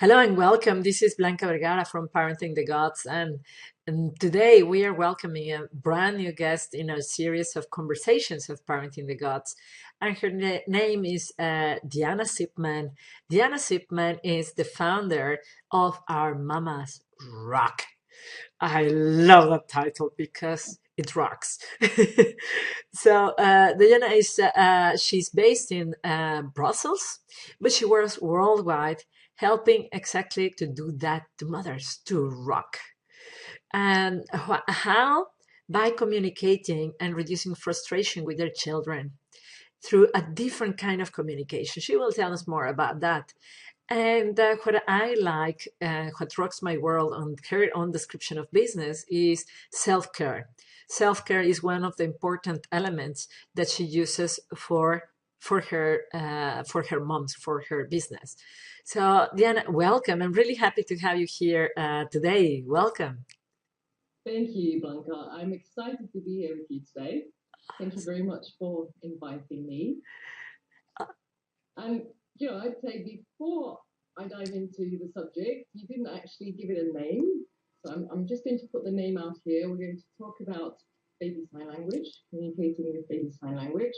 Hello and welcome. This is Blanca Vergara from Parenting the Gods, and today we are welcoming a brand new guest in our series of conversations of Parenting the Gods. And her name is Diana Siepmann. Diana Siepmann is the founder of Our Mamas Rock. I love that title because it rocks. So Diana is she's based in Brussels, but she works worldwide, helping exactly to do that to mothers to rock. And how? By communicating and reducing frustration with their children through a different kind of communication. She will tell us more about that. And what I like, what rocks my world on her own description of business is self-care. Self-care is one of the important elements that she uses for her moms, for her business. So Diana, welcome. I'm really happy to have you here today. Welcome. Thank you, Blanca. I'm excited to be here with you today. Thank you very much for inviting me. And, I'd say before I dive into the subject, you didn't actually give it a name. So I'm just going to put the name out here. We're going to talk about baby sign language, communicating with baby sign language.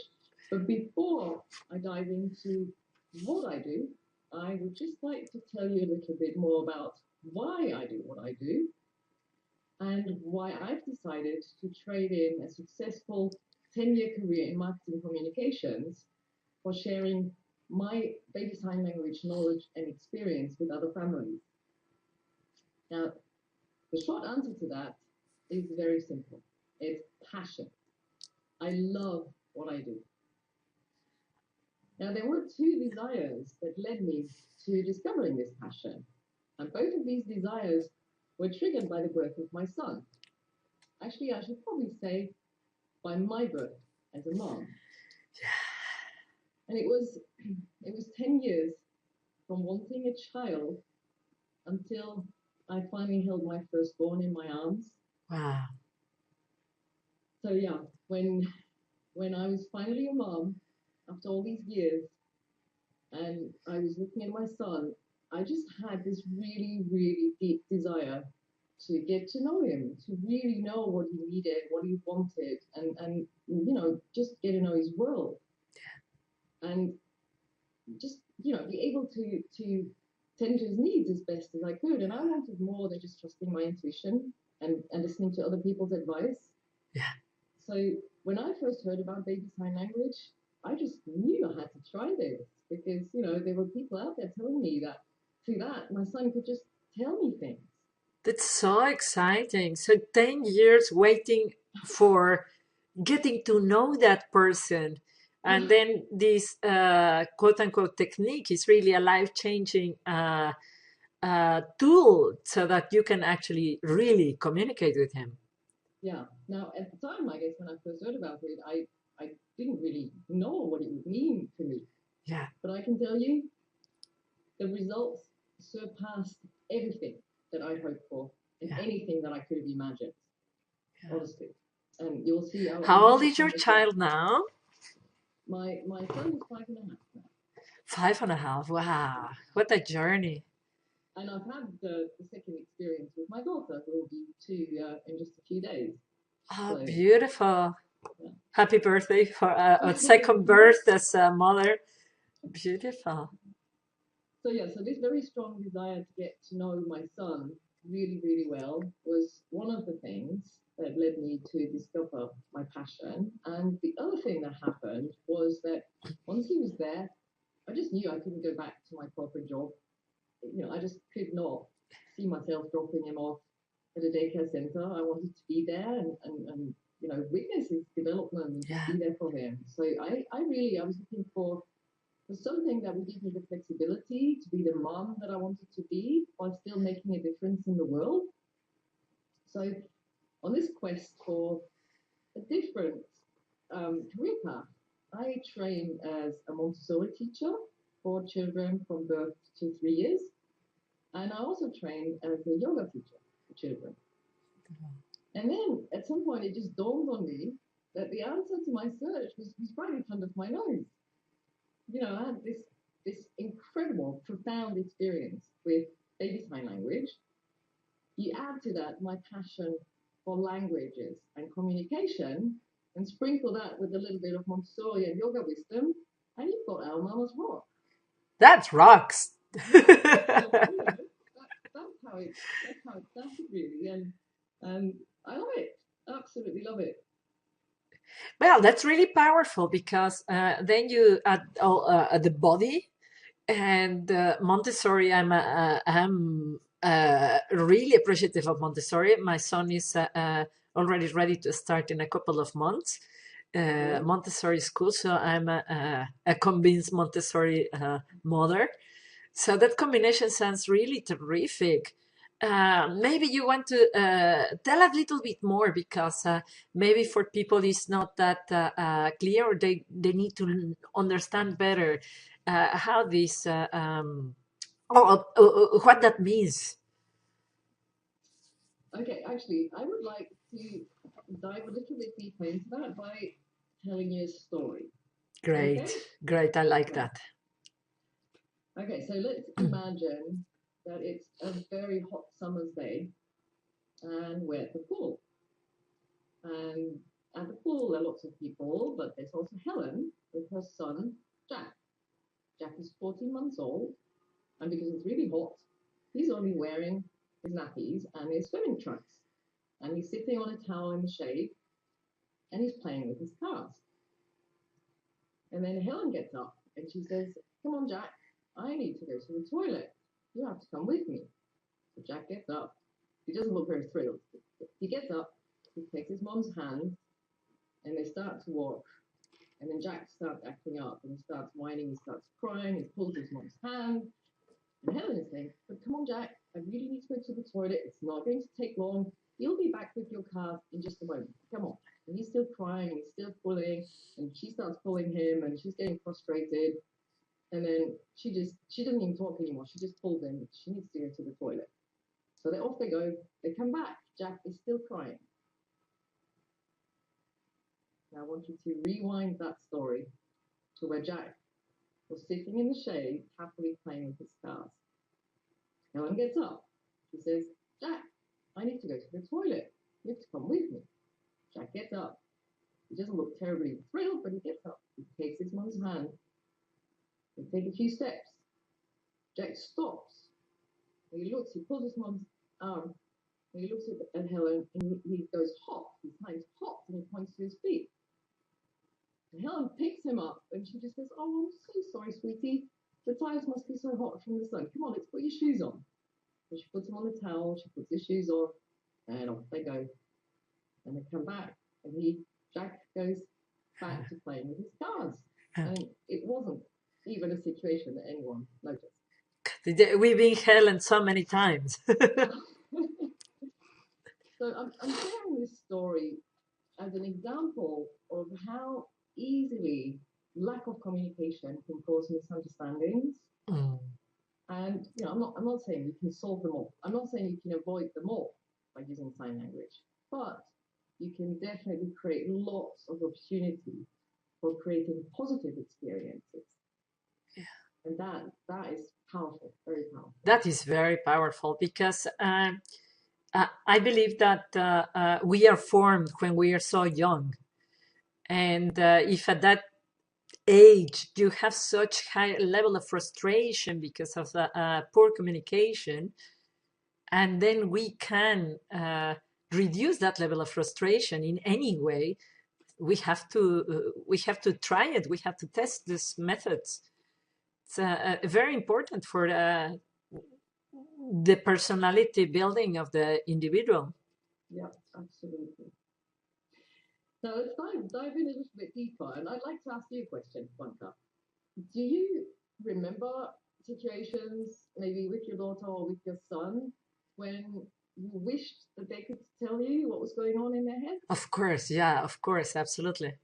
But before I dive into what I do, I would just like to tell you a little bit more about why I do what I do and why I've decided to trade in a successful 10-year career in marketing communications for sharing my baby sign language knowledge and experience with other families. Now, the short answer to that is very simple. It's passion. I love what I do. Now, there were two desires that led me to discovering this passion. And both of these desires were triggered by the birth of my son. Actually, I should probably say by my birth as a mom. And it was 10 years from wanting a child until I finally held my firstborn in my arms. Wow. So yeah, when I was finally a mom after all these years and I was looking at my son, I just had this really, really deep desire to get to know him, to really know what he needed, what he wanted, and just get to know his world. And just be able to tend to his needs as best as I could. And I wanted more than just trusting my intuition and listening to other people's advice. Yeah. So when I first heard about baby sign language, I just knew I had to try this because there were people out there telling me that through that my son could just tell me things. That's so exciting. So 10 years waiting for getting to know that person. And then this quote unquote technique is really a life changing tool so that you can actually really communicate with him. Yeah. Now, at the time, I guess when I first heard about it, I didn't really know what it would mean to me. Yeah. But I can tell you, the results surpassed everything that I'd hoped for and Yeah. anything that I could have imagined, Yeah. honestly. And you'll see. How old is your child now? My son is 5.5 now. 5.5. Wow. What a journey. And I've had the second experience with my daughter, who will be two in just a few days. Oh, So, beautiful. yeah. Happy birthday for a second birth as a mother. Beautiful. So yeah, so this very strong desire to get to know my son really, really well was one of the things that led me to discover my passion. And the other thing that happened was that once he was there, I just knew I couldn't go back to my corporate job. I just could not see myself dropping him off at a daycare center. I wanted to be there and witness his development and Yeah. be there for him. So I was looking for something that would give me the flexibility to be the mom that I wanted to be while still making a difference in the world. So on this quest for a different career path, I train as a Montessori teacher for children from birth to 3 years. And I also train as a yoga teacher for children. And then at some point, it just dawned on me that the answer to my search was right in front of my nose. I had this this incredible, profound experience with baby sign language. You add to that my passion for languages and communication, and sprinkle that with a little bit of Montessori and yoga wisdom, and you've got our mama's rock. That rocks. So you know, that's how it started really, and I love it, absolutely love it. Well, that's really powerful because then you add the body and Montessori. I'm really appreciative of Montessori. My son is already ready to start in a couple of months. Okay. Montessori school, so I'm a convinced Montessori mother. So that combination sounds really terrific. Maybe you want to tell a little bit more because maybe for people it's not that clear, or they need to understand better how this what that means. Okay, actually, I would like to dive a little bit deeper into that by telling you a story. Great, Okay? great. I like Right. that. Okay, so let's imagine that it's a very hot summer's day and we're at the pool. And at the pool, there are lots of people, but there's also Helen with her son, Jack. Jack is 14 months old, and because it's really hot, he's only wearing his nappies and his swimming trunks. And he's sitting on a towel in the shade and he's playing with his cars. And then Helen gets up and she says, "Come on, Jack, I need to go to the toilet. You have to come with me." So Jack gets up. He doesn't look very thrilled. He gets up, he takes his mom's hand, and they start to walk. And then Jack starts acting up and he starts whining, he starts crying, he pulls his mom's hand. And Helen is saying, "But come on, Jack, I really need to go to the toilet. It's not going to take long. You'll be back with your car in just a moment. Come on." And he's still crying, and he's still pulling, and she starts pulling him, and she's getting frustrated. And then she doesn't even talk anymore. She just pulls him. She needs to go to the toilet. So they off they go. They come back. Jack is still crying. Now I want you to rewind that story to where Jack was sitting in the shade, happily playing with his cars. Helen gets up. She says, "Jack, I need to go to the toilet. You have to come with me." Jack gets up. He doesn't look terribly thrilled, but he gets up. He takes his mum's hand. They take a few steps. Jack stops. He looks, he pulls his mum's arm, and he looks at Helen, and he goes, "Hop." His hand's hop, and he points to his feet. And Helen picks him up, and she just says, "Oh, I'm so sorry, sweetie. The tires must be so hot from the sun. Come on, let's put your shoes on." So she puts him on the towel, she puts his shoes on, and off they go. And they come back, and Jack goes back to playing with his cars. And it wasn't even a situation that anyone noticed. We've been Helen so many times. So I'm sharing this story as an example of how easily lack of communication can cause misunderstandings. Mm. And I'm not saying you can solve them all. I'm not saying you can avoid them all by using sign language, but you can definitely create lots of opportunity for creating positive experiences. Yeah. And that is powerful, very powerful. That is very powerful because I believe that we are formed when we are so young. And if at that age you have such high level of frustration because of poor communication, and then we can reduce that level of frustration in any way, we have to try it. We have to test these methods. It's very important for the personality building of the individual. Yeah, absolutely. So let's dive in a little bit deeper. And I'd like to ask you a question, Blanca. Do you remember situations, maybe with your daughter or with your son, when you wished that they could tell you what was going on in their head? Of course, yeah, of course, absolutely.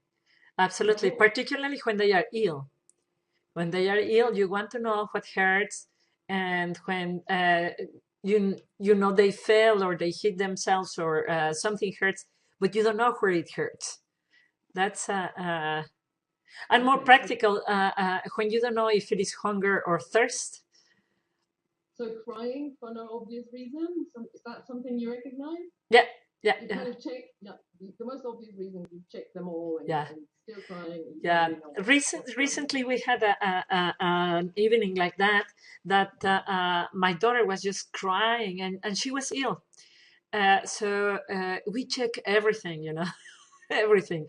Yeah, Absolutely, well, particularly when they are ill. When they are ill, you want to know what hurts, and when you know they fell or they hit themselves or something hurts, but you don't know where it hurts. That's And more Okay, so practical, when you don't know if it is hunger or thirst. so crying for no obvious reason, is that something you recognize? Yeah, yeah, You yeah, kind of check, yeah, the most obvious reasons you check them all yeah. and still crying, and you don't Yeah, really know what's going on. recently we had an evening like that, my daughter was just crying and she was ill. So we check everything, everything.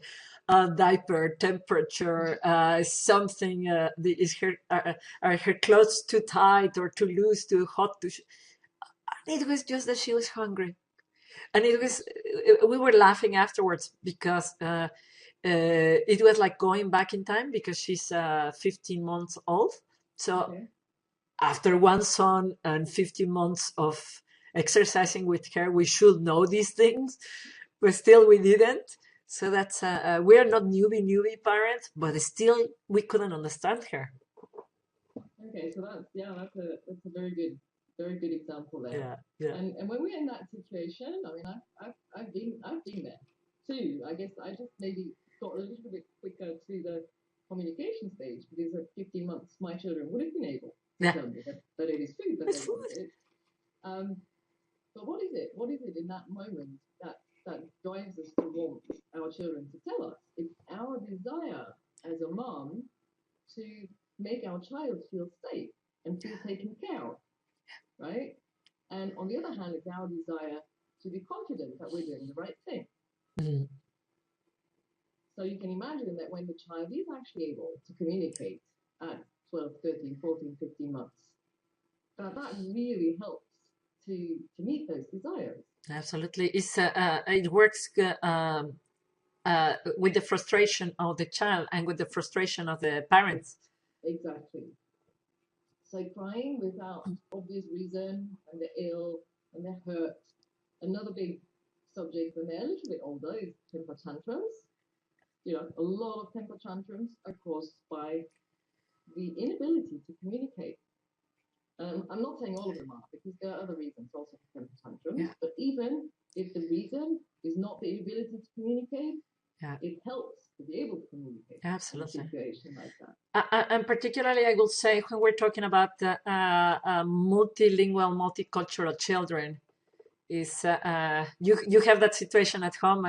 Diaper, temperature, something, is are her clothes too tight or too loose, too hot, it was just that she was hungry. And we were laughing afterwards because it was like going back in time because she's 15 months old. So Okay. after one son and 15 months of exercising with her, we should know these things, but still we didn't. So that's we're not newbie parents, but still we couldn't understand her. Okay, so that's a very good example there. Yeah, yeah, And when we're in that situation, I mean, I've been there too. I guess I just maybe got a little bit quicker to the communication stage because at 15 months, my children would have been able to yeah. tell me that it is food that It's they food. wanted. Um, but what is it? What is it in that moment that drives us to want our children to tell us? It's our desire as a mom to make our child feel safe and feel taken care of, right? And on the other hand, it's our desire to be confident that we're doing the right thing. Mhm. So you can imagine that when the child is actually able to communicate at 12, 13, 14, 15 months, that really helps to meet those desires. Absolutely. It works with the frustration of the child and with the frustration of the parents. Exactly. So crying without obvious reason and they're ill and they're hurt. Another big subject when they're a little bit older is temper tantrums. You know, a lot of temper tantrums are caused by the inability to communicate. I'm not saying all of them are because there are other reasons also for temper tantrums, Yeah, but even if the reason is not the inability to communicate, yeah, it helps to be able to communicate in a absolutely. situation like that. And particularly, I will say when we're talking about multilingual, multicultural children, is you have that situation at home,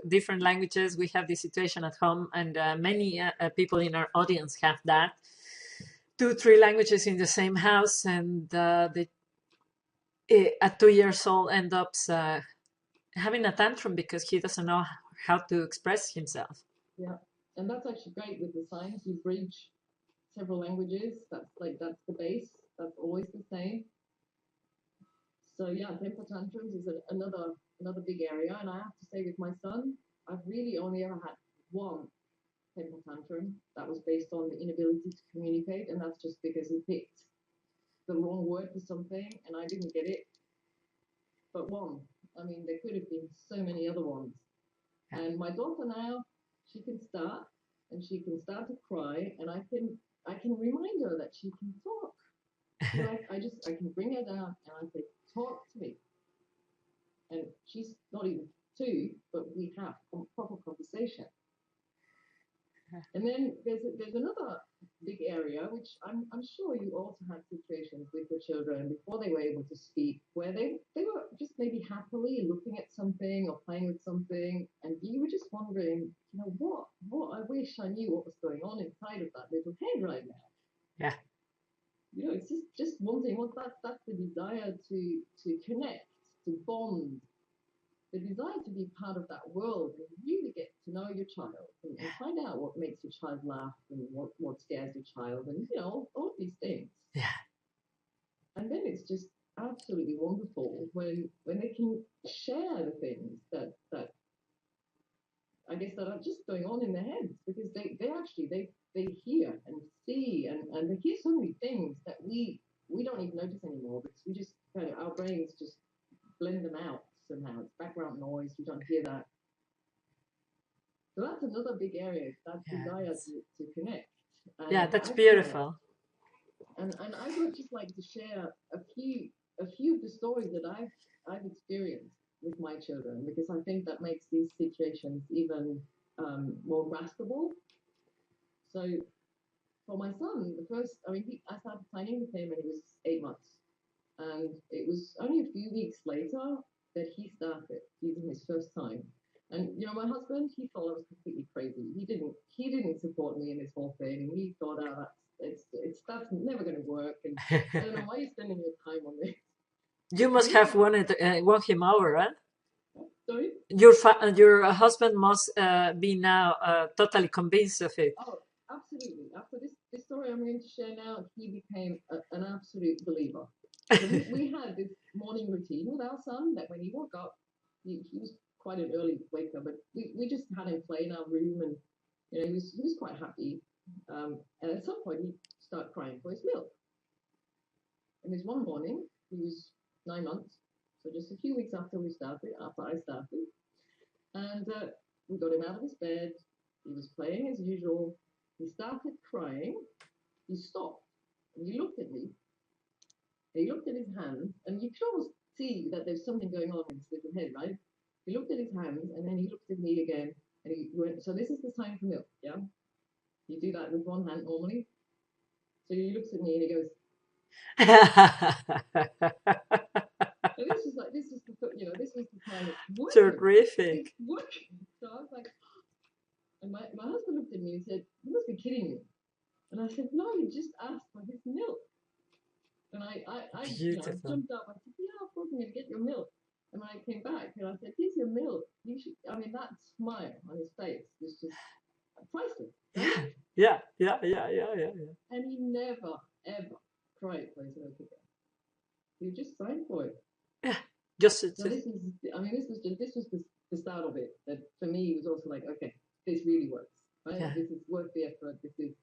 different languages. We have this situation at home, and many people in our audience have that. Two, three languages in the same house, and they at 2 years old end up having a tantrum because he doesn't know how to express himself. Yeah, and that's actually great with the signs. You bridge several languages. That's the base. That's always the same. So yeah, temper tantrums is another big area. And I have to say, with my son, I've really only ever had one temper tantrum that was based on the inability to communicate, and that's just because he picked the wrong word for something, and I didn't get it. But one. I mean, there could have been so many other ones. And my daughter now, she can start and she can start to cry, and I can remind her that she can talk. So I can bring her down and I say, talk to me. And she's not even two, but we have a proper conversation. And then there's another big area which I'm sure you also had situations with your children before they were able to speak where they were just maybe happily looking at something or playing with something, and you were just wondering, what I wish I knew what was going on inside of that little head right now. Yeah, It's just wanting what that's the desire to connect, to bond, the desire to be part of that world and really get to know your child and find out what makes your child laugh and what scares your child, and all of these things. yeah, And then it's just absolutely wonderful when they can share the things that I guess that are just going on in their heads, because they hear and see and they hear so many things that we don't even notice anymore because we just kind of, our brains just blend them out somehow. It's background noise. We don't hear that. So that's another big area, that yeah. desire to connect. Yeah, And that's I feel, beautiful. and I would just like to share a few of the stories that I've experienced with my children, because I think that makes these situations even more graspable. So for my son, the first, I mean, I started signing with him when he was 8 months. And it was only a few weeks later that he started using his first time. And my husband, he thought I was completely crazy. He didn't support me in this whole thing. And he thought, oh, that's never going to work. And I don't know why you're spending your time on this. You must have won him over, huh? Sorry. Your husband must be now totally convinced of it. Oh, absolutely. After this story I'm going to share now, he became an absolute believer. So we had this morning routine with our son that when he woke up, he was quite an early waker, but we just had him play in our room, and he was quite happy. And at some point he started crying for his milk. And this one morning, he was 9 months, so just a few weeks after I started, and we got him out of his bed. He was playing as usual. He started crying. He stopped, and he looked at me. He looked at his hands, and you can almost see that there's something going on in his little head, right? He looked at his hands, and then he looked at me again, and he went, "So this is the sign for milk, yeah? You do that with one hand normally." So he looks at me and he goes, and this was the time it's working. Terrific. It's working. So I was like, and my husband looked at me and said, "You must be kidding me." And I said, "No, he just asked for his milk." And I jumped up. I said, "Yeah, of course I'm going to get your milk." And when I came back and I said, "Here's your milk. You should." I mean, that smile on his face was just priceless. Right? Yeah. And he never ever cried for his milk again. He just signed for it. Yeah. So this was the start of it. That for me was also like, okay, this really works. Right? Yeah. This is worth the effort. This is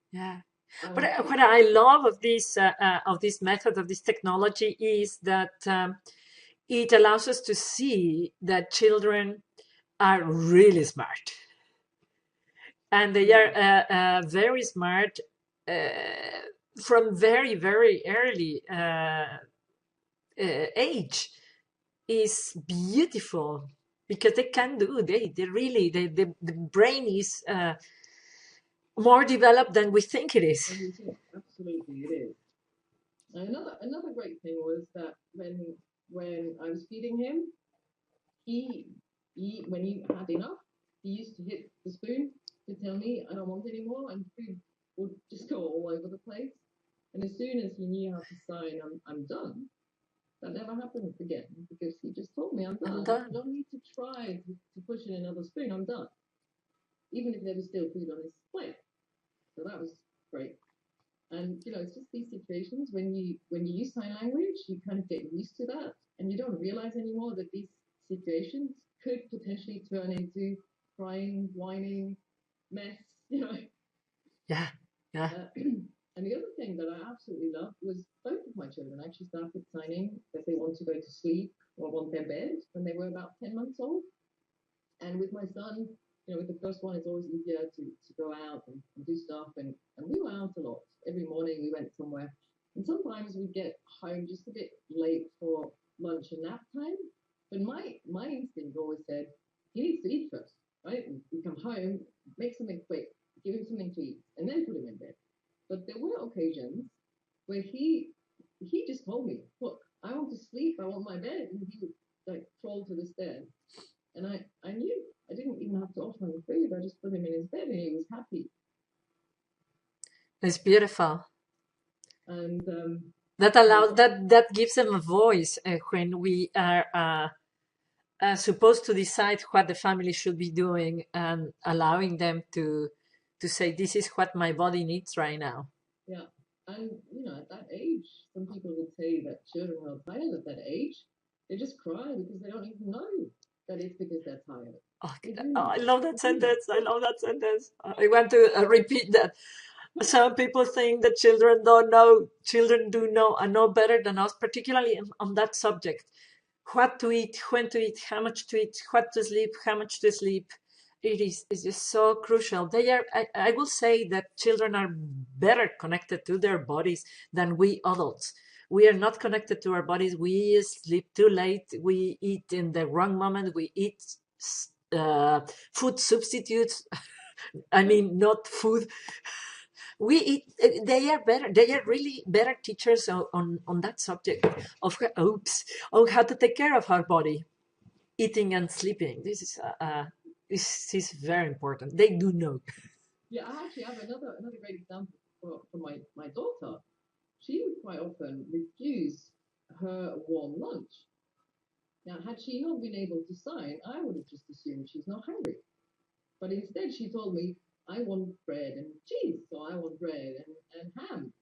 But what I love of this method, of this technology, is that it allows us to see that children are really smart, and they are very smart from very, very early age. Is beautiful because they can do. They really the brain is more developed than we think it is. Absolutely, it is. Another great thing was that when I was feeding him, he when he had enough, he used to hit the spoon to tell me I don't want any more, and food would just go all over the place. And as soon as he knew how to sign, I'm done. That never happened again because he just told me I'm done. I don't need to try to push in another spoon. I'm done, even if there was still food on his plate. So that was great. And it's just these situations when you use sign language, you kind of get used to that, and you don't realize anymore that these situations could potentially turn into crying, whining, mess. Yeah. And the other thing that I absolutely loved was both of my children actually started signing that they want to go to sleep or want their bed when they were about 10 months old. And with my son, with the first one, it's always easier to go out and do stuff. And we were out a lot. Every morning we went somewhere. And sometimes we'd get home just a bit late for lunch and nap time. But my instinct always said, he needs to eat first, right? And we come home, make something quick, give him something to eat, and then put him in bed. But there were occasions where he just told me, "Look, I want to sleep. I want my bed," and he would like crawl to the stairs. And I knew I didn't even have to offer him food. I just put him in his bed, and he was happy. It's beautiful. And that allows that gives them a voice when we are supposed to decide what the family should be doing, and allowing them to say, "This is what my body needs right now." Yeah, and at that age, some people would say that children who are tired at that age, they just cry because they don't even know that it's because they're tired. I love that sentence. I love that sentence. I want to repeat that. Some people think that children don't know. Children do know and know better than us, particularly on that subject. What to eat, when to eat, how much to eat, what to sleep, how much to sleep. It's just so crucial. They are. I will say that children are better connected to their bodies than we adults. We are not connected to our bodies. We sleep too late. We eat in the wrong moment. We eat food substitutes. I mean, not food. They are better. They are really better teachers on that subject of on how to take care of our body, eating and sleeping. This is very important. They do know. Yeah, I actually have another great example for my daughter. She would quite often refuse her warm lunch. Now, had she not been able to sign, I would have just assumed she's not hungry. But instead, she told me, I want bread and cheese, so I want bread and ham.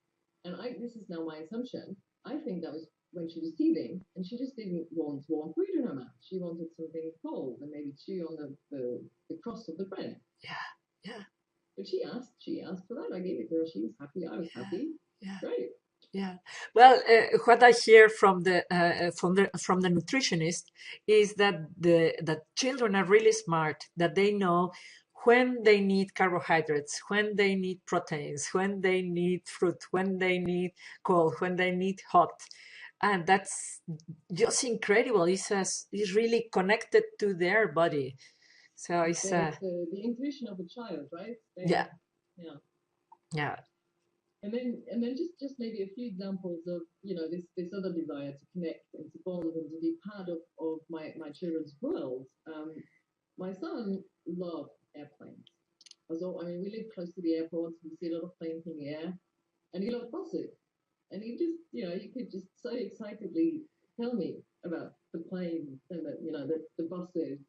And this is now my assumption. I think that was when she was teething, and she just didn't want warm food in her mouth. She wanted something cold and maybe chew on the crust of the bread. Yeah, yeah. But she asked for that. I gave it to her. She was happy. I was happy. Yeah. Great. Yeah. Well, what I hear from the nutritionist is that that children are really smart. That they know when they need carbohydrates, when they need proteins, when they need fruit, when they need cold, when they need hot, and that's just incredible. It's really connected to their body. So it's There's the intuition of a child, right? yeah, Yeah. yeah. And then just maybe a few examples of this other desire to connect and to bond and to be part of my children's world. My son loved airplanes. I mean, we live close to the airport, so we see a lot of planes in the air, and he loved buses. And he just, you could just so excitedly tell me about the planes and the buses.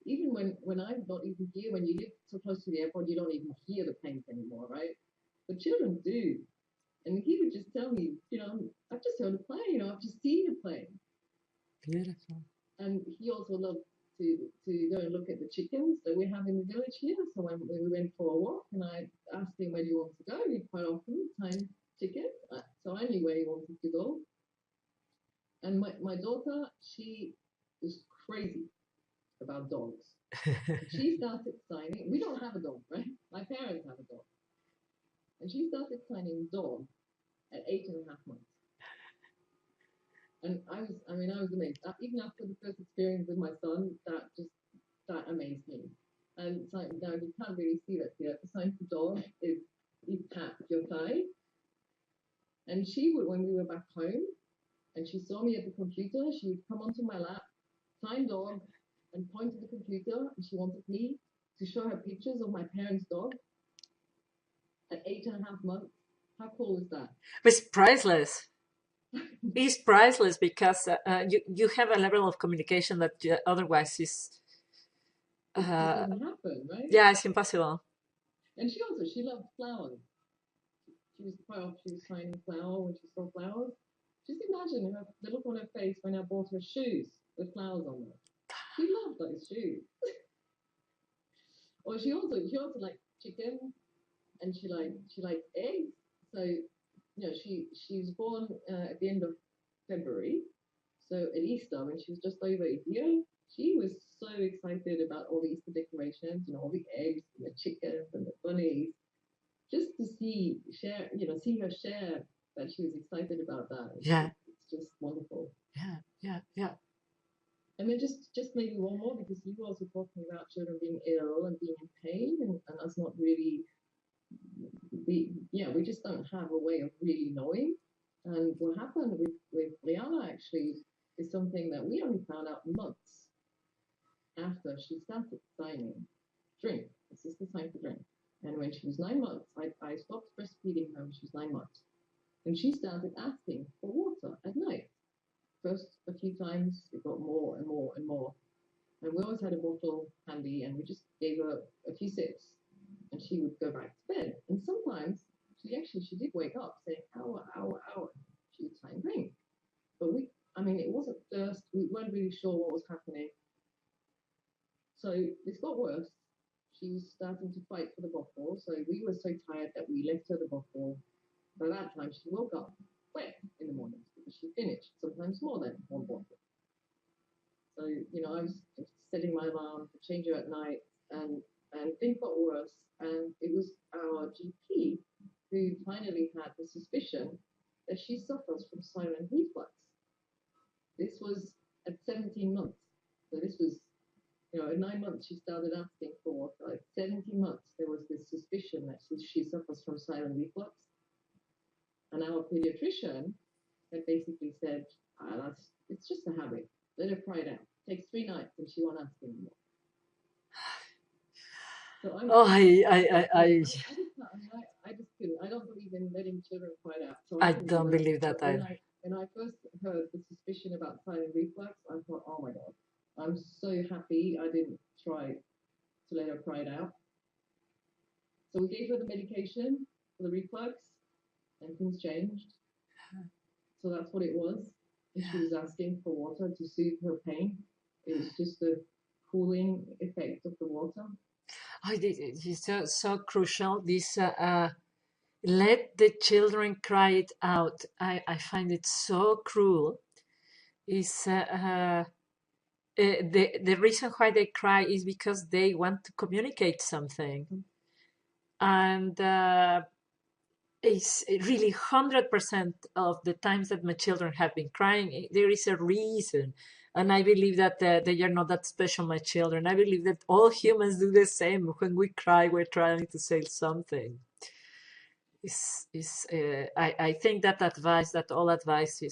Even when I'm not even here, when you live so close to the airport, you don't even hear the planes anymore, right? But children do. And he would just tell me, I've just heard a plane, I've just seen a plane. Beautiful. And he also loved to go and look at the chickens that we have in the village here. So when we went for a walk, and I asked him where do you want to go, he'd quite often time chicken. So I knew where he wanted to go. And my daughter, she is crazy about dogs. She started signing. We don't have a dog, right? My parents have a dog. And she started signing dog at 8.5 months. And I was amazed. Even after the first experience with my son, that amazed me. And so now you can't really see that here. The sign for dog is you tap your thigh. And she would, when we were back home, and she saw me at the computer, she would come onto my lap, sign dog, and point to the computer, and she wanted me to show her pictures of my parents' dog at 8.5 months. How cool is that? It's priceless. It's priceless because you have a level of communication that otherwise is It just doesn't happen, right? yeah, it's impossible. And she loved flowers. She was signing flower when she saw flowers. Just imagine the look on her face when I bought her shoes with flowers on them. She loved those shoes. Or she also liked chicken, and she liked eggs. So she was born at the end of February. So at Easter, when she was just over a year, she was so excited about all the Easter decorations, all the eggs and the chickens and the bunnies. Just to see her share that she was excited about that. Yeah. It's just wonderful. Yeah. And then just maybe one more, because you were also talking about children being ill and being in pain, and us not really, we just don't have a way of really knowing. And what happened with Rihanna actually is something that we only found out months after she started signing drink. This is the time for drink. And when she was 9 months, I stopped breastfeeding her when she was 9 months. And she started asking for water at night. First, a few times, it got more and more and more. And we always had a bottle handy, and we just gave her a few sips, and she would go back to bed. And sometimes she did wake up saying, "Ow, ow, ow." She would sign drink. But it wasn't thirst. We weren't really sure what was happening. So this got worse. She was starting to fight for the bottle. So we were so tired that we left her the bottle. By that time, she woke up wet in the morning because she finished sometimes more than one bottle. So, I was just setting my alarm to change her at night, and things got worse. And it was our GP who finally had the suspicion that she suffers from silent reflux. This was at 17 months. So this was At 9 months, she started asking for water. At 17 months, there was this suspicion that she suffers from silent reflux. And our pediatrician had basically said, it's just a habit. Let her cry it out. Takes 3 nights and she won't ask anymore. So Oh, I just couldn't. I don't believe in letting children cry it out. So I I couldn't do don't it. believe that But when either. I first heard the suspicion about silent reflux, I thought, oh my god, I'm so happy I didn't try to let her cry it out. So we gave her the medication for the reflux, and things changed. So that's what it was. And she was asking for water to soothe her pain. It was just the cooling effect of the water. Oh, it's so crucial. This let the children cry it out. I find it so cruel. Is the reason why they cry is because they want to communicate something, and it's really 100% of the times that my children have been crying, there is a reason. And I believe that they are not that special, my children. I believe that all humans do the same. When we cry, we're trying to say something. I think that advice, that all advice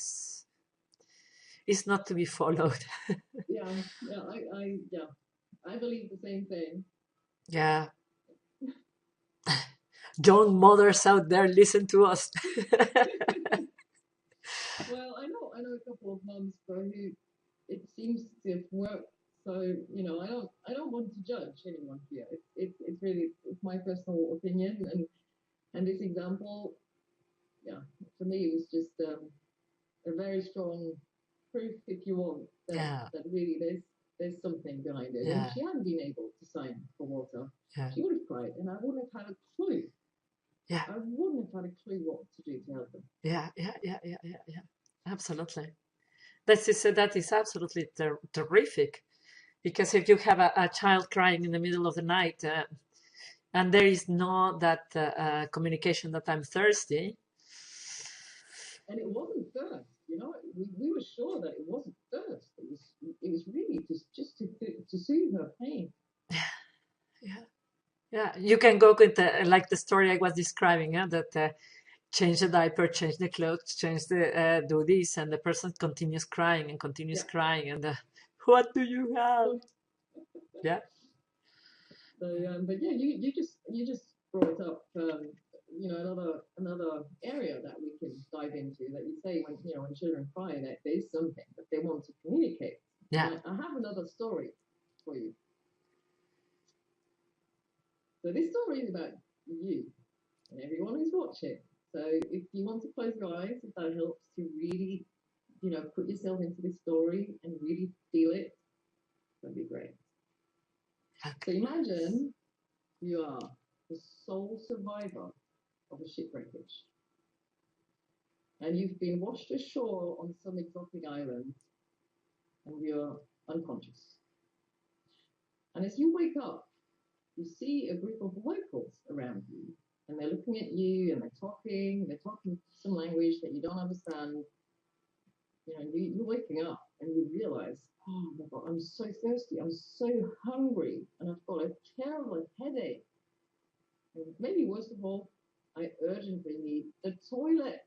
is not to be followed. Yeah, I believe the same thing. Yeah. Young mothers out there, listen to us. Well, I know a couple of moms for who it seems to have worked. So I don't want to judge anyone here. It's really it's my personal opinion, and this example, yeah, for me it was just a very strong proof, if you want, Yeah, that really there's something behind it. And yeah, if she hadn't been able to sign for water, yeah, she would have cried, and I wouldn't have had a clue. yeah, I wouldn't have had a clue what to do to help them. yeah. Absolutely. That is absolutely terrific. Because if you have a child crying in the middle of the night, and there is no that communication that I'm thirsty. And it wasn't thirst, we were sure that it wasn't thirst. It was really just to soothe her pain. Yeah, yeah. You can go with like the story I was describing, that change the diaper, change the clothes, change the do this, and the person continues crying and continues crying, and what do you have? Yeah, So, but yeah, you just brought up another area that we can dive into. That you say when children cry that there's something that they want to communicate. yeah. And I have another story for you. So this story is about you and everyone who's watching. So if you want to close your eyes, if that helps to really, put yourself into this story and really feel it, that'd be great. So imagine you are the sole survivor of a shipwreckage, and you've been washed ashore on some exotic island, and you're unconscious. And as you wake up, you see a group of locals around you, and they're looking at you, and they're talking some language that you don't understand. You're waking up, and you realize, oh my God, I'm so thirsty, I'm so hungry, and I've got a terrible headache. And maybe worst of all, I urgently need the toilet.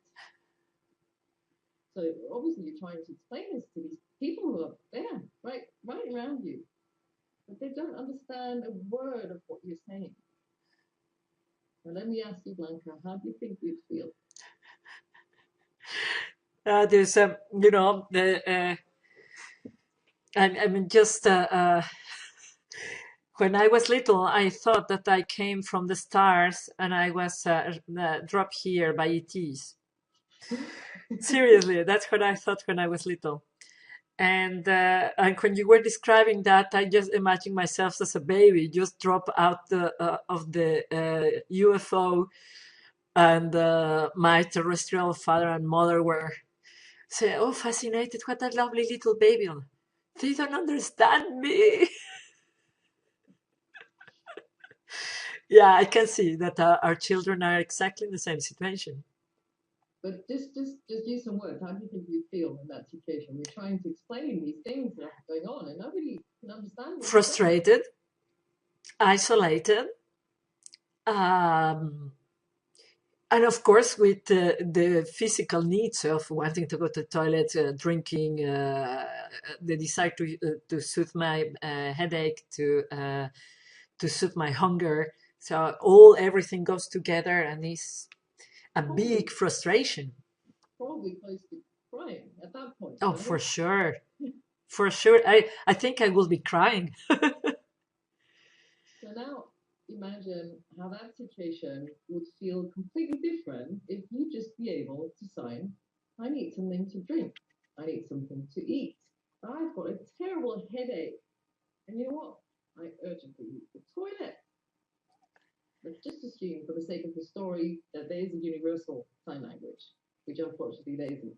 So obviously you're trying to explain this to these people who are there, right around you, but they don't understand a word of what you're saying. Now let me ask you, Blanca, how do you think you'd feel? There's I mean, just when I was little, I thought that I came from the stars and I was dropped here by ETs. Seriously, that's what I thought when I was little. And when you were describing that, I just imagined myself as a baby, just drop out of the UFO, and my terrestrial father and mother were saying, "Oh, fascinated! What a lovely little baby!" They don't understand me. Yeah, I can see that our children are exactly in the same situation. But just use some words. How do you think you feel in that situation? You're trying to explain these things that are going on, and nobody can understand what you're saying. Frustrated, isolated, um, and of course with the physical needs of wanting to go to the toilet, drinking, the desire to soothe my headache, to soothe my hunger. So everything goes together, and it's a big Probably frustration. probably close to crying at that point, Oh, right? for sure, for sure. I think I will be crying. So now imagine how that situation would feel completely different if you just be able to sign, I need something to drink, I need something to eat, I've got a terrible headache, and you know what? I urgently need the toilet. Let's just assume, for the sake of the story, that there is a universal sign language, which unfortunately there isn't.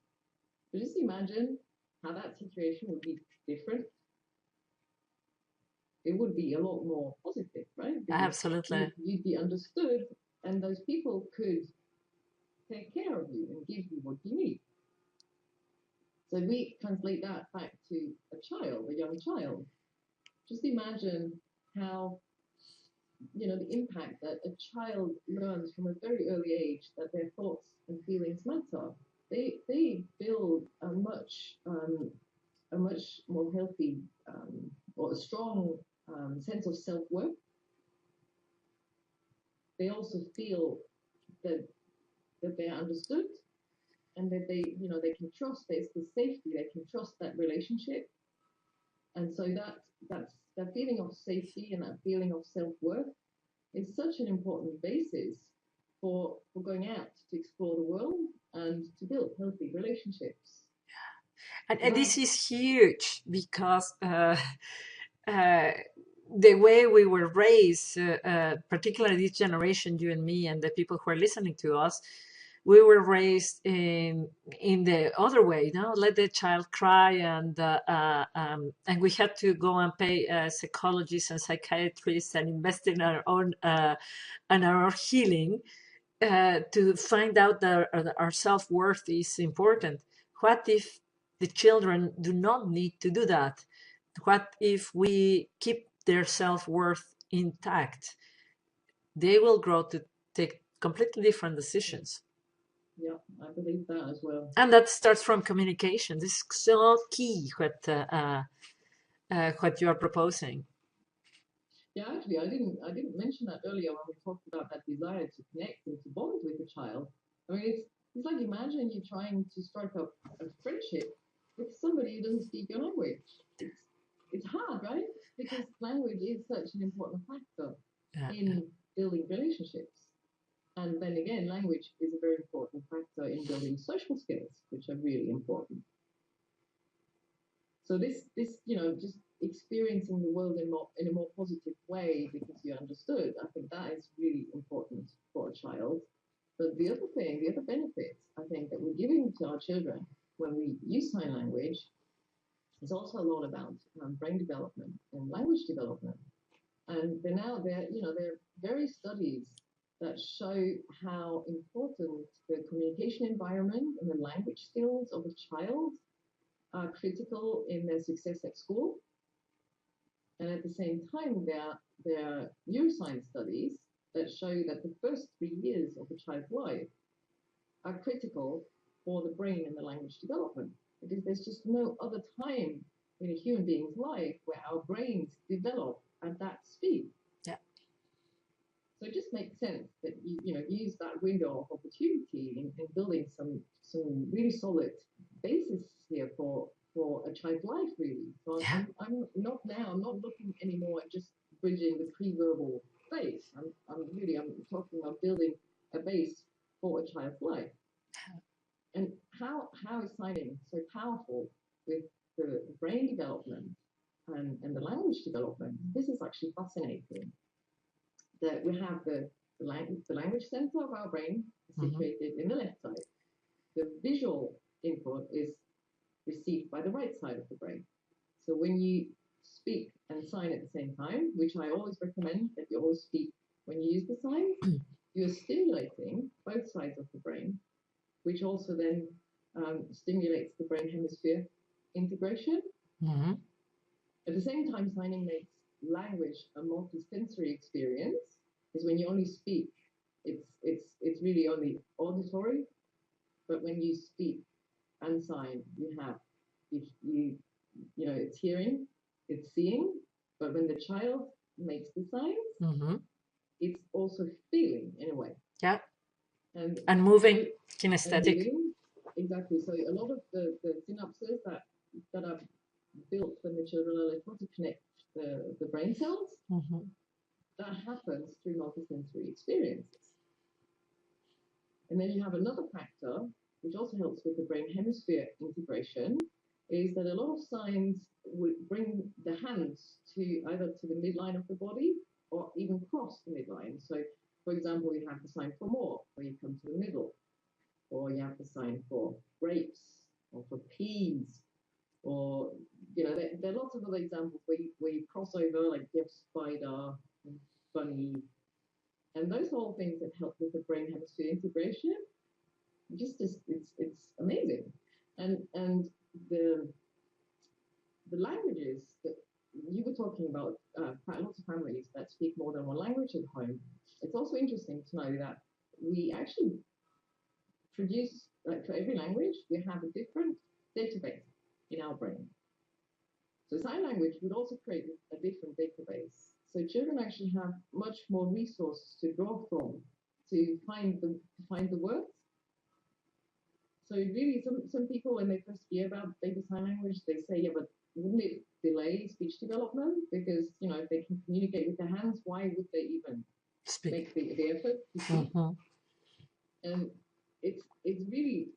But just imagine how that situation would be different. It would be a lot more positive, right? Because Absolutely. you'd be understood, and those people could take care of you and give you what you need. So we translate that back to a child, a young child. Just imagine how, the impact that a child learns from a very early age that their thoughts and feelings matter. They build a much more healthy, or a strong, sense of self worth. They also feel that they're understood, and that they can trust. There's the safety. They can trust that relationship, and so that feeling of safety and that feeling of self worth is such an important basis for going out to explore the world and to build healthy relationships. And Now, this is huge because uh, the way we were raised, particularly this generation, you and me, and the people who are listening to us, we were raised in the other way. No, let the child cry, and we had to go and pay psychologists and psychiatrists and invest in our own healing to find out that our self worth is important. What if the children do not need to do that? What if we keep their self worth intact? They will grow to take completely different decisions. yeah, I believe that as well. And that starts from communication. This is so key what you are proposing. Yeah, actually, I didn't mention that earlier when we talked about that desire to connect and to bond with the child. I mean, it's like, imagine you trying to strike up a friendship with somebody who doesn't speak your language. It's hard, right? Because language is such an important factor Yeah. in building relationships. And then again, language is a very important factor in building social skills, which are really important. So this just experiencing the world in a more positive way because you're understood, I think that is really important for a child. But the other thing, the other benefits I think that we're giving to our children when we use sign language is also a lot about brain development and language development. And there are various studies that show how important the communication environment and the language skills of a child are critical in their success at school. And at the same time, there are neuroscience studies that show that the first 3 years of a child's life are critical for the brain and the language development. Because there's just no other time in a human being's life where our brains develop at that speed. Yeah. So it just makes sense that use that window of opportunity in building some really solid basis here for a child's life, really. So Yeah. I'm not looking anymore at just bridging the pre-verbal phase. I'm talking about building a base for a child's life. And how is signing so powerful with the brain development and the language development? This is actually fascinating. That we have the language center of our brain situated in the left side. The visual input is received by the right side of the brain. So when you speak and sign at the same time, which I always recommend that you always speak when you use the sign, you're stimulating both sides of the brain. which also then stimulates the brain hemisphere integration. Mm-hmm. At the same time, signing makes language a multisensory experience, because when you only speak, it's really only auditory. But when you speak and sign, you know, it's hearing, it's seeing. But when the child makes the signs, Mm-hmm. it's also feeling in a way. Yeah. And moving, so, kinesthetic. moving, exactly. So a lot of the synapses that are built when the children are little to connect the brain cells, Mm-hmm. that happens through multisensory experiences. And then you have another factor which also helps with the brain hemisphere integration, is that a lot of signs would bring the hands to either to the midline of the body or even cross the midline. So, for example, you have the sign for more, where you come to the middle, or you have the sign for grapes or for peas, or you know, there are lots of other examples where you cross over, like you have spider and bunny, and those are all things that help with the brain hemisphere integration. Just it's amazing, and the the languages that you were talking about, quite lots of families that speak more than one language at home. It's also interesting to know that we actually produce, like for every language, we have a different database in our brain. So sign language would also create a different database. So children actually have much more resources to draw from to find the words. So really, some people when they first hear about baby sign language, they say, yeah, but wouldn't it delay speech development? Because you know, if they can communicate with their hands, why would they even Speak. make the effort to speak? Mm-hmm. And it's really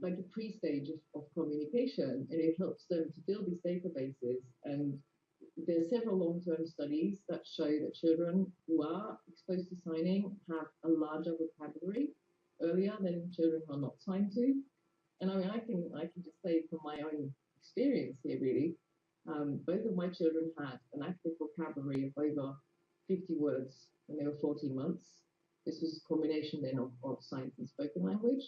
like a pre-stage of communication, and it helps them to build these databases. And there's several long-term studies that show that children who are exposed to signing have a larger vocabulary earlier than children who are not signed to. And I mean, I can just say from my own experience here, really, both of my children had an active vocabulary of over 50 words when they were 14 months. This was a combination then of signs and spoken language.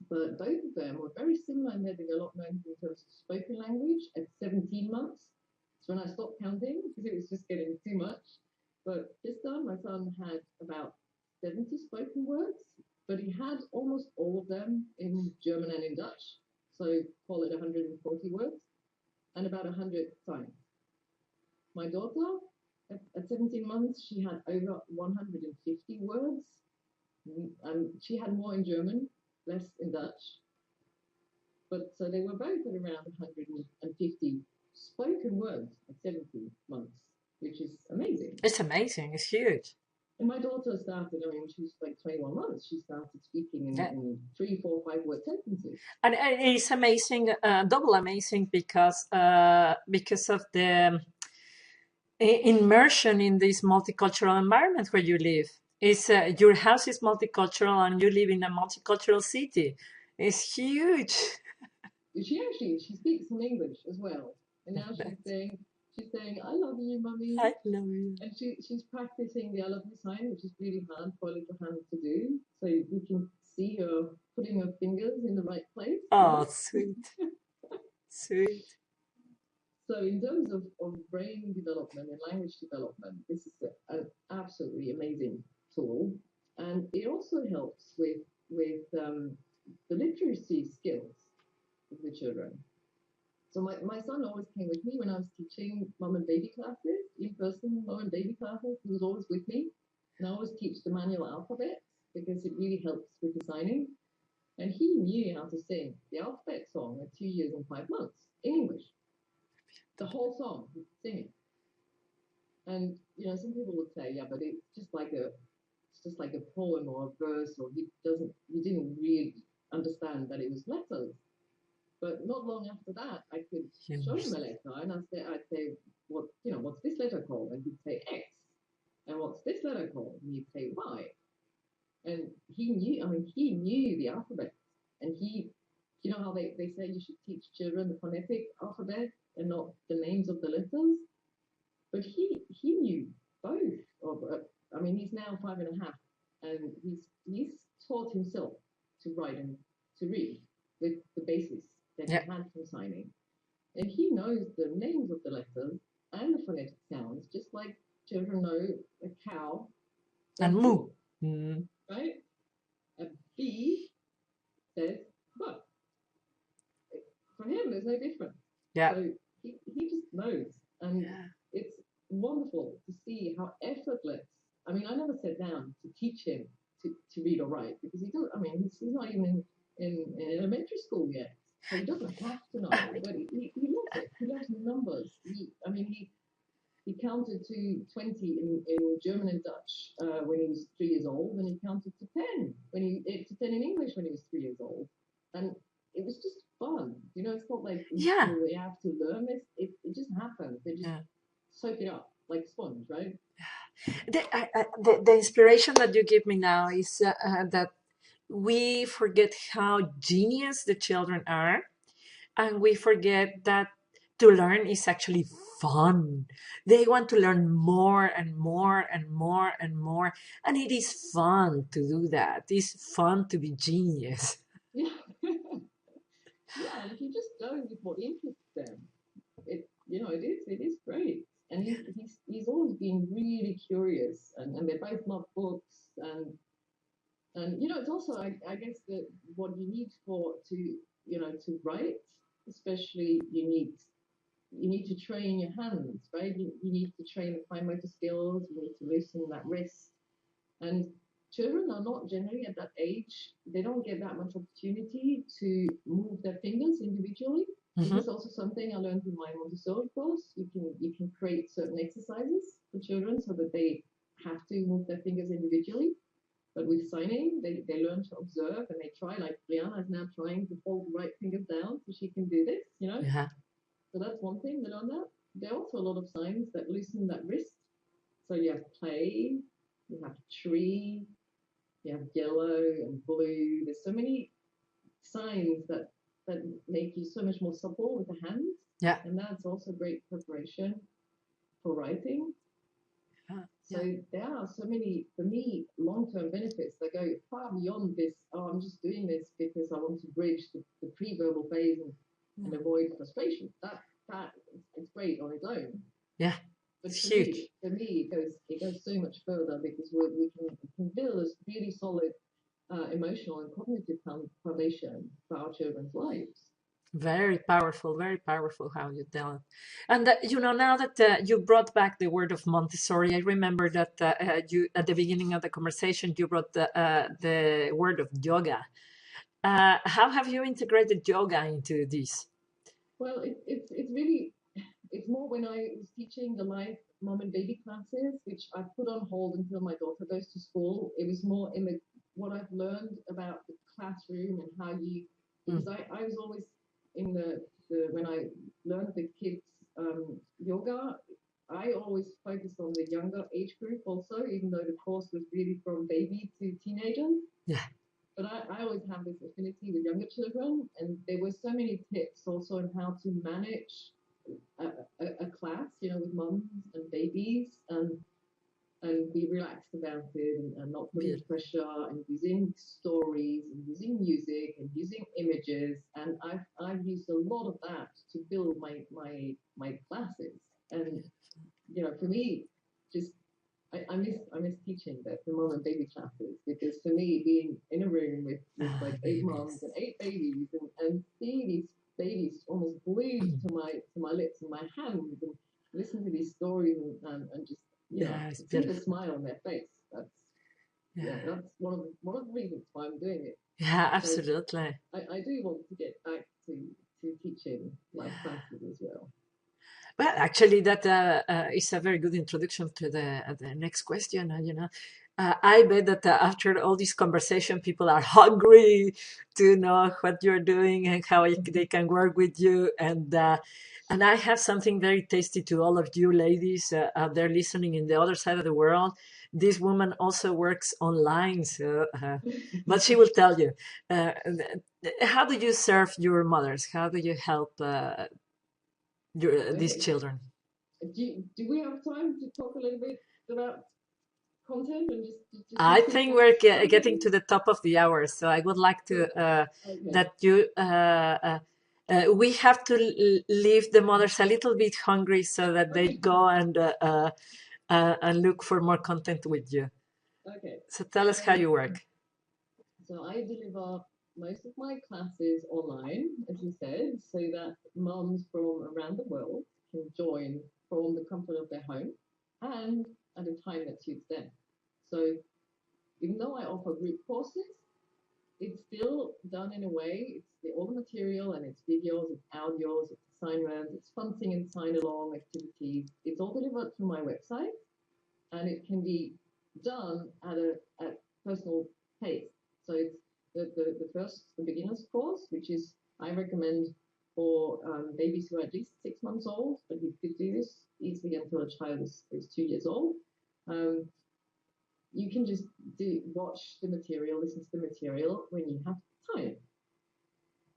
But both of them were very similar in their development in terms of spoken language at 17 months. So when I stopped counting, because it was just getting too much. But this time, my son had about 70 spoken words, but he had almost all of them in German and in Dutch. So call it 140 words and about 100 signs. My daughter, at 17 months, she had over 150 words. And she had more in German, less in Dutch. But so they were both at around 150 spoken words at 17 months, which is amazing. It's amazing. It's huge. And my daughter started, I mean, when she was like 21 months, she started speaking in 3, 4, 5 word sentences. And it's amazing, double amazing, because of the immersion in this multicultural environment where you live. It's your house is multicultural and you live in a multicultural city. It's huge. She speaks some English as well, and now she's saying I love you, mummy. I love you. And she's practicing the I love you sign, which is really hard for a little hand to do. So you can see her putting her fingers in the right place. Oh, sweet. Sweet. So in terms of brain development and language development, this is an absolutely amazing tool. And it also helps with the literacy skills of the children. So my son always came with me when I was teaching mom and baby classes, in-person mom and baby classes. He was always with me. And I always teach the manual alphabet because it really helps with the signing. And he knew how to sing the alphabet song at 2 years and 5 months in English. The whole song, he'd sing it. And you know, some people would say, yeah, but it's just like a poem or a verse, or he didn't really understand that it was letters. But not long after that, I could show him a letter, and I'd say, what's this letter called? And he'd say X. And what's this letter called? And he'd say Y. And he knew the alphabet. And you know how they say you should teach children the phonetic alphabet and not the names of the letters? But he knew both. I mean, he's now 5.5, and he's taught himself to write to read with the basis that he Yeah. had from signing. And he knows the names of the letters and the phonetic sounds, just like children know a cow And says moo. moo, Mm. right? A bee says buh. For him, there's no difference. Yeah. So he just knows. And Yeah. it's wonderful to see how effortless. I mean, I never sat down to teach him to read or write because he doesn't, I mean, he's not even in elementary school yet. So he doesn't have to know, but he loves it. He loves numbers. I mean, he counted to 20 in German and Dutch when he was 3 years old, and he counted to 10 to 10 in English when he was 3 years old. And it was just fun. You know, it's not like in Yeah. school you have to learn this. It just happens. They just Yeah. soak it up like a sponge, right? The inspiration that you give me now is that we forget how genius the children are, and we forget that to learn is actually fun. They want to learn more and more and more and more, and it is fun to do that. It's fun to be genius. Yeah. Yeah, and if you just go with what interests them, it is great. And he's always been really curious, and they both love books, and it's also I guess that what you need for to write, especially you need to train your hands, right? You need to train the fine motor skills. You need to loosen that wrist. And children are not generally at that age, they don't get that much opportunity to move their fingers individually. This Hmm. is also something I learned in my Montessori course. You can create certain exercises for children so that they have to move their fingers individually. But with signing, they learn to observe and they try, like Brianna is now trying to hold the right fingers down so she can do this. Yeah. So that's one thing they learn that. There are also a lot of signs that loosen that wrist. So you have play, you have tree, you have yellow and blue. There's so many signs that make you so much more supple with the hands, Yeah. and that's also great preparation for writing. So Yeah. there are so many, for me, long-term benefits that go far beyond this. Oh, I'm just doing this because I want to bridge the pre-verbal phase and avoid frustration. That it's great on its own. Yeah. But It's for huge. me, it goes so much further because we can build this really solid emotional and cognitive foundation for our children's lives. Very powerful how you tell it. And now that you brought back the word of Montessori, I remember that you at the beginning of the conversation you brought the word of yoga. How have you integrated yoga into this? Well, it's really it's more when I was teaching the live mom and baby classes, which I put on hold until my daughter goes to school. It was more in the what I've learned about the classroom and how you Mm. because I was always in the when I learned the kids yoga. I always focused on the younger age group also, even though the course was really from baby to teenagers. Yeah. But I always have this affinity with younger children, and there were so many tips also on how to manage a class, with mums and babies, and be relaxed about it, and not putting Beautiful. pressure, and using stories and using music and using images. And I've used a lot of that to build my classes. And for me, just I miss teaching the mom and baby classes because for me being in a room with Ah, like 8 moms babies. and 8 babies and seeing these babies almost glued Mm. to my lips and my hands and listen to these stories and just Yeah, it's see the beautiful. smile on their face. That's yeah, Yeah. that's one of the reasons why I'm doing it. Yeah, So absolutely. I do want to get back to teaching live classes as well. Well, actually, that is a very good introduction to the next question. I bet that after all this conversation, people are hungry to know what you're doing and how they can work with you. And I have something very tasty to all of you ladies out there listening in the other side of the world. This woman also works online, but she will tell you. Uh, how do you serve your mothers? How do you help these Okay. children? Do we have time to talk a little bit about content and just I looking think for we're getting to something? the top of the hour, so I would like to Okay. that you we have to leave the mothers a little bit hungry so that they Okay. go and look for more content with you. Okay. So tell us how So you work. so I deliver most of my classes online, as you said, so that mums from around the world can join from the comfort of their home and at a time that suits them. So even though I offer group courses, it's still done in a way, it's all the material and it's videos, it's audios, it's assignments, it's fun and sign along activities. It's all delivered through my website and it can be done at personal pace. So it's the beginner's course, which is I recommend for babies who are at least 6 months old, but you could do this easily until a child is 2 years old. Um, you can just watch the material, listen to the material when you have time.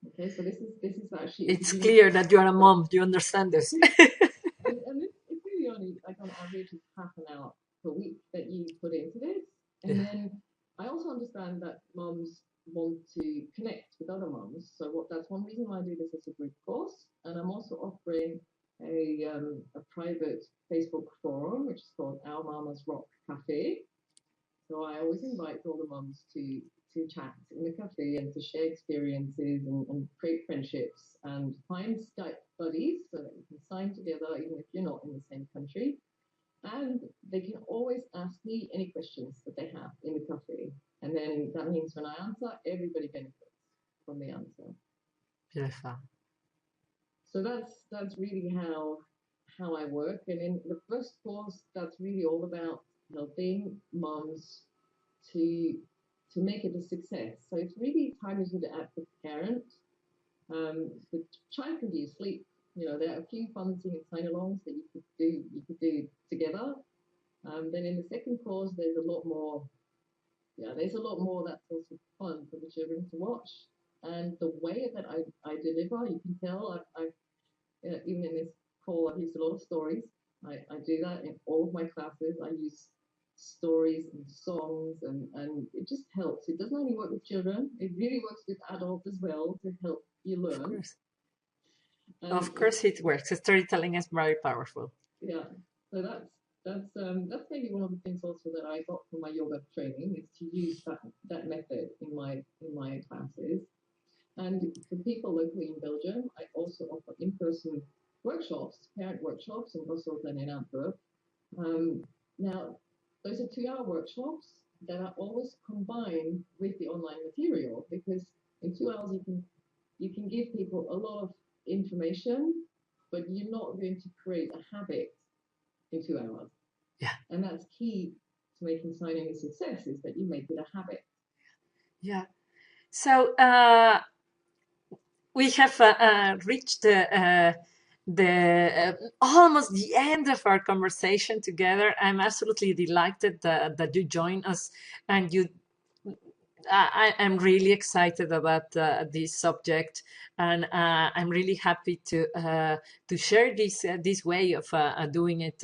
Okay, so this is actually a It's beginner's clear that you are a course. mom. You understand this. And it's really only like on average it's half an hour per week that you put into this. And Yeah, then I also understand that moms want to connect with other moms. So that's one reason why I do this as a group course. And I'm also offering a private Facebook forum, which is called Our Mamas Rock Cafe. So I always invite all the mums to chat in the cafe and to share experiences and create friendships and find Skype buddies so that you can sign together even if you're not in the same country. And they can always ask me any questions that they have in the cafe. And then that means when I answer, everybody benefits from the answer. beautiful. So that's really how I work. And in the first course, that's really all about helping moms to to make it a success. So it's really targeted at the parent. The child can be asleep. You know, there are a few fun singing sign-alongs that you could do together. Then in the second course, there's a lot more. Yeah, there's a lot more that's also fun for the children to watch. And the way that I deliver, you can tell I've even in this call, I've used a lot of stories. I do that in all of my classes. I use stories and songs, and it just helps. It doesn't only work with children, it really works with adults as well to help you Of learn. course. And Of it, course it works. Storytelling is very powerful. yeah, so that's maybe one of the things also that I got from my yoga training is to use that method in my classes. And for people locally in Belgium, I also offer in-person workshops, parent workshops in Brussels and in Antwerp. Now, those are 2 hour workshops that are always combined with the online material because in 2 hours you can give people a lot of information, but you're not going to create a habit in 2 hours. Yeah, And that's key to making signing a success is that you make it a habit. yeah. So we have reached the almost the end of our conversation together. I'm absolutely delighted that you joined us, and you. I'm really excited about this subject, and I'm really happy to share this way of doing it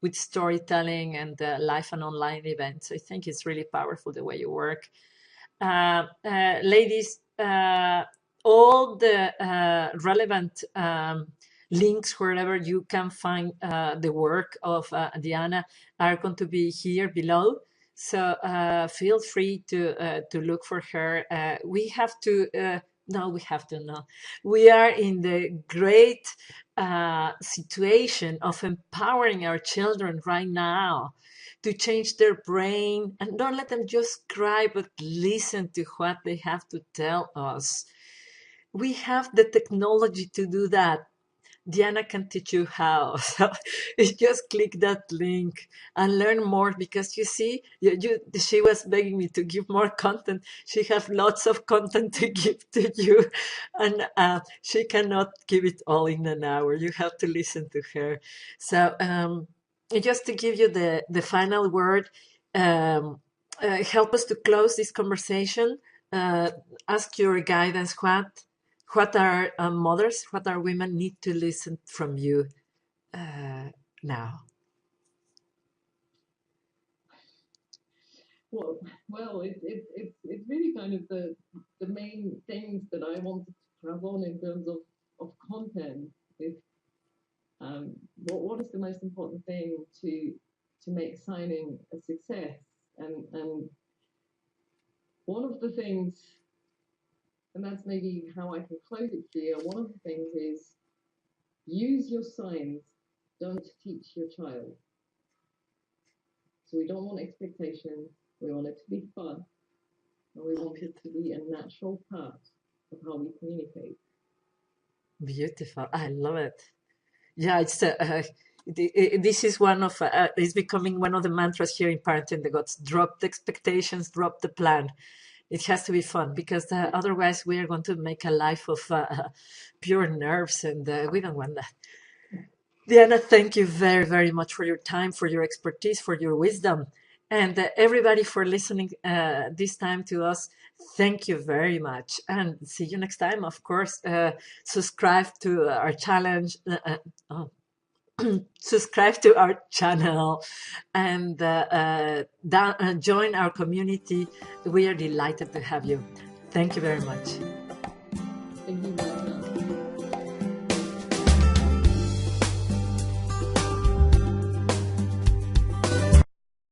with storytelling and live and online events. I think it's really powerful the way you work. Ladies, all the relevant links wherever you can find the work of Diana are going to be here below. So feel free to look for her. We have to. No, we have to know. We are in the great situation of empowering our children right now to change their brain and don't let them just cry, but listen to what they have to tell us. We have the technology to do that. Diana can teach you how. So you just click that link and learn more because you see, she was begging me to give more content. She has lots of content to give to you, and she cannot give it all in an hour. You have to listen to her. So just to give you the final word, um, help us to close this conversation. Uh, ask your guidance, what are mothers, what are women need to listen from you now? Well, it's really kind of the main things that I wanted to have on in terms of content. If what is the most important thing to make signing a success? And one of the things, and that's maybe how I can close it here. One of the things is use your signs. Don't teach your child. So we don't want expectations. We want it to be fun, and we want it to be a natural part of how we communicate. Beautiful. I love it. Yeah, this is one of it's becoming one of the mantras here in Parenting the Gods. Drop the expectations, drop the plan. It has to be fun because otherwise we are going to make a life of pure nerves, and we don't want that. Diana, thank you very, very much for your time, for your expertise, for your wisdom, and everybody for listening this time to us. Thank you very much, and see you next time. Of course, subscribe to our challenge. Oh, subscribe to our channel and join our community. We are delighted to have you. Thank you very much.